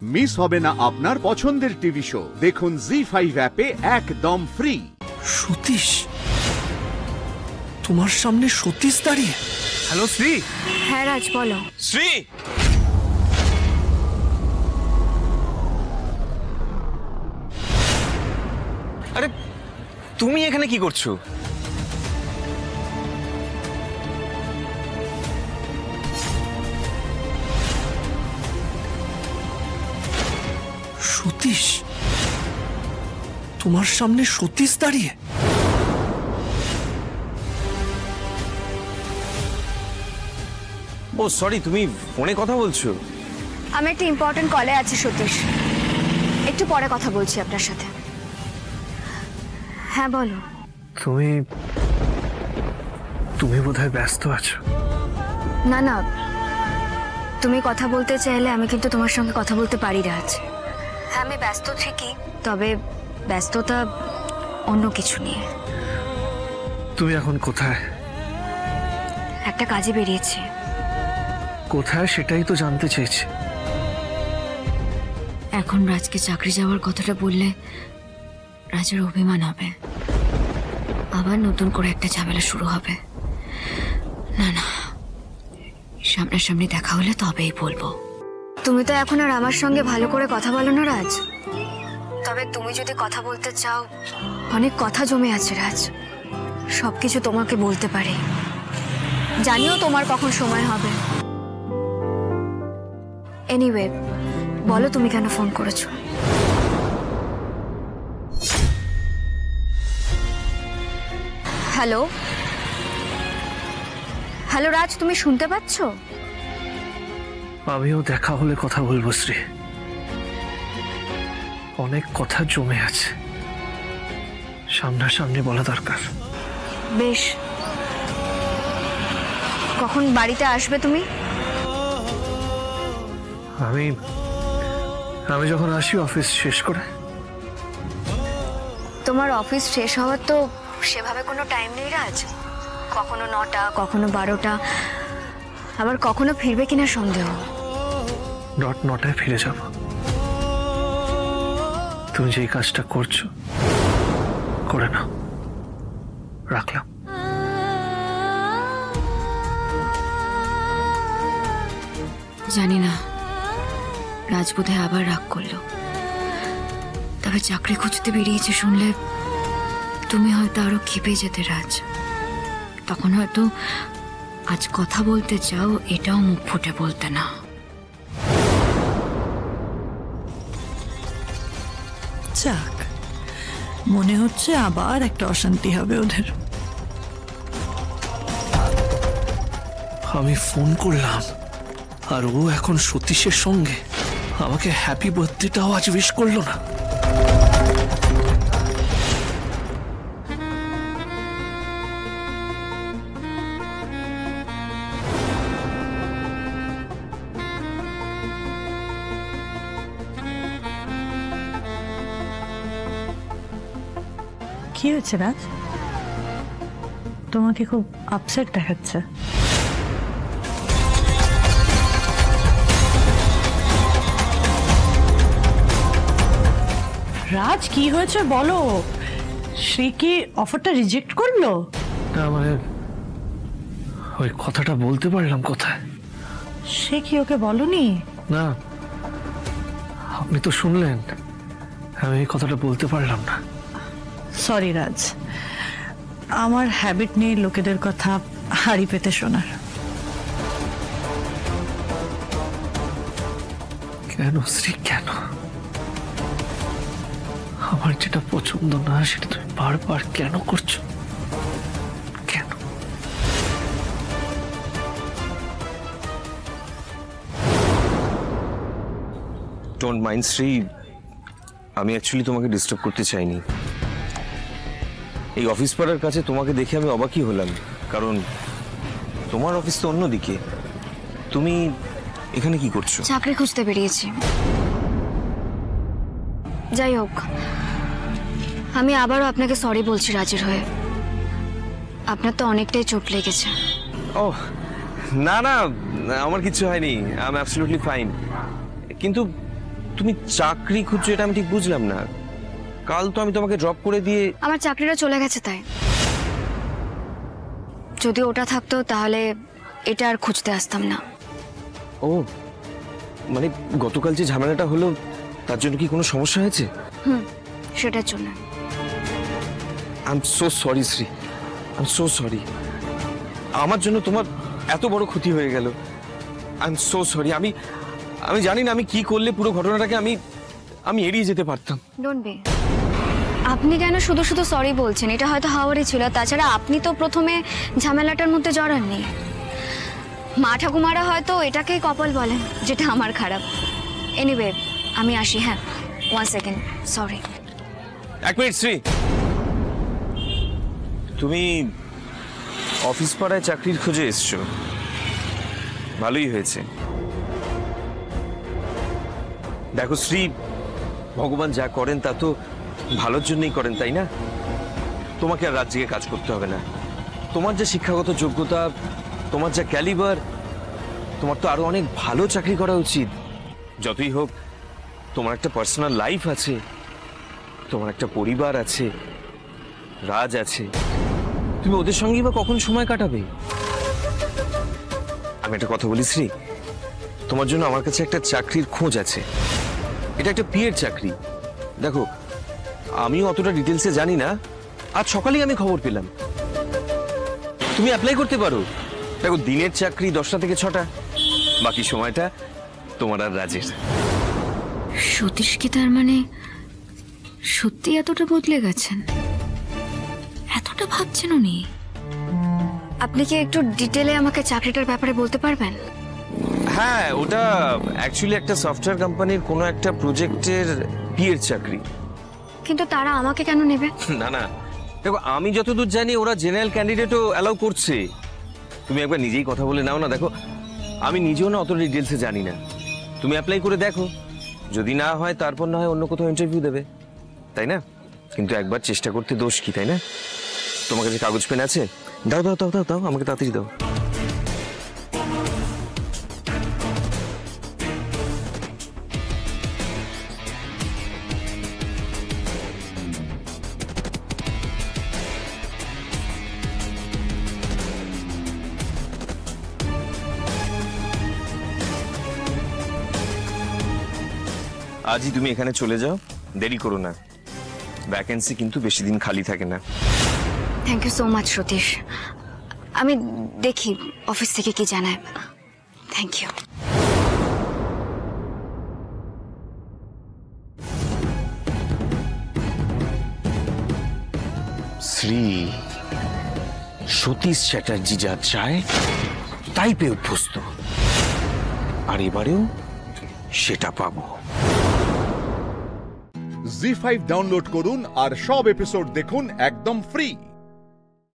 Miss হবে না আপনার পছন্দের টিভি শো। দেখুন জি5 অ্যাপে একদম ফ্রি। সতীশ, তোমার সামনে সতীশ দাঁড়িয়ে। হ্যালো শ্রী। হ্যাঁ রাজ, বলো। শ্রী, আরে তুমি এখানে কি করছো? সতীশ, তোমার সামনে সতীশ দাঁড়িয়ে। ও সরি, তুমি ফোনে কথা বলছো? আমি একটা ইম্পর্টেন্ট কলে আছি সতীশ, একটু পরে কথা বলছি আপনার সাথে। হ্যাঁ বলো। তুমি বোধহয় ব্যস্ত আছো। না না, তুমি কথা বলতে চাইলে আমি কিন্তু তোমার সঙ্গে কথা বলতে পারি রাজ। হ্যাঁ আমি ব্যস্ত ঠিকই, তবে ব্যস্ততা অন্য কিছু নিয়ে। তুমি এখন কোথায়? একটা কাজে বেরিয়েছি। কোথায় সেটাই তো জানতে চেয়েছি। এখন রাজকে চাকরি যাওয়ার কথাটা বললে রাজের অভিমান হবে, আবার নতুন করে একটা ঝামেলা শুরু হবে। না না, সামনাসামনি দেখা হলে তবেই বলবো। তুমি তো এখন আর আমার সঙ্গে ভালো করে কথা বলো না রাজ, তবে তুমি যদি কথা বলতে চাও, অনেক কথা জমে আছে রাজ, সবকিছু তোমাকে বলতে পারি। জানিও তোমার কখন সময় হবে। এনিওয়ে, বলো তুমি কেন ফোন করেছো? হ্যালো হ্যালো রাজ, তুমি শুনতে পাচ্ছ? আমিও দেখা হলে কথা বলবো শ্রী, অনেক কথা জমে আছে, সামনাসামনি বলা দরকার। বেশ, কখন বাড়িতে আসবে তুমি? আমি যখন আসি অফিস শেষ করে। তোমার অফিস শেষ হওয়ার তো সেভাবে কোনো টাইম নেই রাজ, কখনো 9টা, কখনো 12টা, আবার কখনো ফিরবে কিনা সন্দেহ। 9টায় ফিরে যাব। তুমি যেই কাজটা করছো করে নাও, রাখলাম। জানি না রাজ বোধহয় আবার রাগ করলো, তবে চাকরি খুঁজতে বেরিয়েছে শুনলে তুমি হয়তো আরো ক্ষেপে যেতে রাজ। তখন হয়তো আজ কথা বলতে চাও, এটাও মুখ ফুটে বলতে না। যাক, মনে হচ্ছে আবার একটা অশান্তি হবে ওদের। আমি ফোন করলাম আর ও এখন সতীশের সঙ্গে, আমাকে হ্যাপি বার্থডেটাও আজ উইশ করলো না। কি হয়েছে রাজ? তোমাকে খুব আপসেট দেখাচ্ছে। রাজ কি হয়েছে বলো? সে কি অফারটা রিজেক্ট করলো? না মানে ওই কথাটা বলতে পারলাম কোথায়। সে কি ওকে বলনি? না, আপনি তো শুনলেন, আমি এই কথাটা বলতে পারলাম না। সরি রাজ, আমার হ্যাবিট নেই লোকেদের কথা হাড়ি পেতে শোনার। কেন শ্রী, কেন? আমার যেটা পছন্দ না সেটা তুমি বারবার কেন করছো? কেন? ডোন্ট মাইন্ড শ্রী, আমি অ্যাকচুয়ালি তোমাকে ডিস্টার্ব করতে চাইনি। এই অফিস পাড়ার কাছে তোমাকে দেখে আমি অবাকই হলাম, কারণ তোমার অফিস তো অন্যদিকে। তুমি এখানে কি করছো? চাকরি খুঁজতে বেরিয়েছি। যাই হোক, আমি আবারও আপনাকে সরি বলছি রাজের হয়ে। আপনার তো অনেকটাই চোট লেগেছে। ও না না, আমার কিছু হয়নি, আই এম অ্যাবসলিউটলি ফাইন। কিন্তু তুমি চাকরি খুঁজছো এটা আমি ঠিক বুঝলাম না। কাল তো আমি তোমাকে ড্রপ করে দিয়ে। আমার চাকরিটা চলে গেছে তাই। যদি ওটা থাকতো তাহলে এটা আর খুঁজতে আসতাম না। ও মানে গতকাল যে ঝামেলাটা হলো তার জন্য কি কোনো সমস্যা হয়েছে? সেটার জন্য। I am so sorry Shri, I am so sorry. আমার জন্য তোমার এত বড় ক্ষতি হয়ে গেল। I am so sorry. আমি জানি না আমি কি করলে পুরো ঘটনাটাকে আমি এড়িয়ে যেতে পারতাম। Don't be. আপনি কেন শুধু শুধু সরি বলছেন? এটা হয়তো হাওয়ারই ছিল। তাছাড়া আপনি তো প্রথমে ঝামেলাটার মধ্যে জড়াননি। মা ঠাকুমারা হয়তো এটাকেই কপাল বলেন, যেটা আমার খারাপ। এনিওয়ে আমি আসি। হ্যাঁ, 1 সেকেন্ড, সরি। 1 মিনিট শ্রী, তুমি অফিস পাড়ায় চাকরির খোঁজে এসছো, ভালোই হয়েছে। দেখো শ্রী, ভগবান যা করেন তা তো ভালোর জন্যই করেন, তাই না? তোমাকে আর রাত জেগে কাজ করতে হবে না। তোমার যে শিক্ষাগত যোগ্যতা, তোমার যা ক্যালিবার, তোমার তো আরো অনেক ভালো চাকরি করা উচিত। যতই হোক তোমার একটা পার্সোনাল লাইফ আছে, তোমার একটা পরিবার আছে, রাজ আছে। তুমি ওদের সঙ্গেই বা কখন সময় কাটাবে? আমি একটা কথা বলি শ্রী, তোমার জন্য আমার কাছে একটা চাকরির খোঁজ আছে। এটা একটা পিএর চাকরি। দেখো, আমিও অতটা ডিটেলসে জানি না, আজ সকালেই আমি খবর পেলাম। তুমি অ্যাপ্লাই করতে পারো। দেখো, দিনের চাকরি 10টা থেকে 6টা, বাকি সময়টা তোমার আর রাজের। সতীশ কি তার মানে সত্যি এতটা বদলে গেছেন? এতটা ভাবছেন উনি? আপনি কি একটু ডিটেলে আমাকে চাকরিটার ব্যাপারে বলতে পারবেন? হ্যাঁ, ওটা অ্যাকচুয়ালি একটা সফটওয়্যার কোম্পানির কোনো একটা প্রজেক্টের পিএর চাকরি। কিন্তু তারা আমাকে কেন নেবে? না না, দেখো আমি যতদূর জানি ওরা জেনারেল ক্যান্ডিডেটও অ্যালাউ করছে। তুমি একবার নিজেই কথা বলে নাও না। দেখো, আমি নিজেও না অত ডিটেলসে জানি না। তুমি অ্যাপ্লাই করে দেখো, যদি না হয় তারপর না হয় অন্য কোথাও ইন্টারভিউ দেবে, তাই না? কিন্তু একবার চেষ্টা করতে দোষ কি, তাই না? তোমার কাছে কাগজ পেন আছে? দাও দাও দাও দাও দাও, আমাকে তাড়াতাড়ি দাও। আজই তুমি এখানে চলে যাও, দেরি করো না। ভ্যাকেন্সি কিন্তু বেশি দিন খালি থাকে না। Thank you so much Satish. আমি দেখি অফিস থেকে কি জানায়। Thank you. শ্রী, সতীশ চ্যাটার্জি যা চায় তাই পেয়ে অভ্যস্ত, আর এবারেও সেটা পাবো। জি5 ডাউনলোড করুন আর সব এপিসোড দেখুন একদম ফ্রি।